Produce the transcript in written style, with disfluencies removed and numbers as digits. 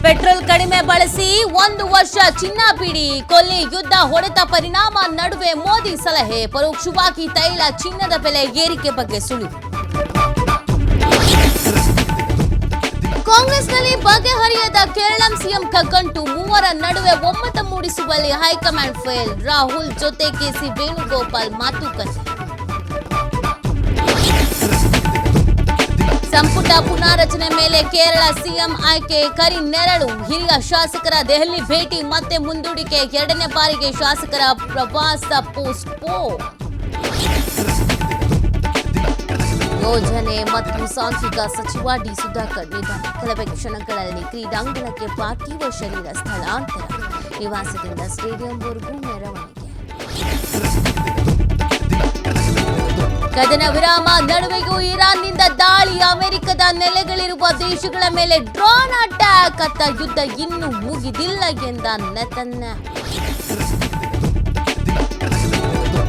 Petrol ಕಡಿಮೆ ಬಳಸಿ 1 ವರ್ಷ ಚಿನ್ನ ಬಿಡಿ, ಕೊಲ್ಲಿ ಯುದ್ಧ ಹೊಡೆತ ಪರಿಣಾಮ ನಡುವೆ ಮೋದಿ ಸಲಹೆ, ಪರೋಕ್ಷವಾಗಿ ತೈಲ ಚಿನ್ನದ ಬೆಲೆ ಏರಿಕೆ ಬಗ್ಗೆ ಸುಳಿವು. ಕಾಂಗ್ರೆಸ್ನಲ್ಲಿ ಬಗೆಹರಿಯದ ಕೇರಳ ಸಿಎಂ ಕಗ್ಗಂಟು, ಮೂವರ ನಡುವೆ ಒಮ್ಮತ ಮೂಡಿಸುವಲ್ಲಿ ಹೈಕಮಾಂಡ್ ಫೇಲ್, ರಾಹುಲ್ ಜೊತೆ ಕೆಸಿ ವೇಣುಗೋಪಾಲ್ ಮಾತುಕತೆ. ಸಂಪುಟ ಪುನಾರಚನೆ ಮೇಲೆ ಕೇರಳ ಸಿಎಂ ಆಯ್ಕೆ ಕರಿ ನೆರಳು, ಹಿರಿಯ ಶಾಸಕರ ದೆಹಲಿ ಭೇಟಿ ಮತ್ತೆ ಮುಂದೂಡಿಕೆ, 2ನೇ ಬಾರಿಗೆ ಶಾಸಕರ ಪ್ರವಾಸ ಪೋಸ್ಟ್ಪೋನ್. ಯೋಜನೆ ಮತ್ತು ಸಾಂಖ್ಯಿಕ ಸಚಿವ ಡಿ ಸುಧಾಕರ್ ನಿಧನ, ಕೆಲವೇ ಕ್ಷಣಗಳಲ್ಲಿ ಕ್ರೀಡಾಂಗಣಕ್ಕೆ ಪಾರ್ಥಿವ ಶರೀರ ಸ್ಥಳಾಂತರ, ನಿವಾಸದಿಂದ ಸ್ಟೇಡಿಯಂವರೆಗೂ ಮೆರವಣಿಗೆ. ಕದನ ವಿರಾಮ ನಡುವೆಯೂ ಇರಾನ್ನಿಂದ ದಾಳಿ, ಅಮೆರಿಕದ ನೆಲೆಗಳಿರುವ ದೇಶಗಳ ಮೇಲೆ ಡ್ರೋನ್ ಅಟ್ಯಾಕ್, ಯುದ್ಧ ಇನ್ನೂ ಮುಗಿದಿಲ್ಲ ಎಂದ ನೆತನ್ಯಾಹು.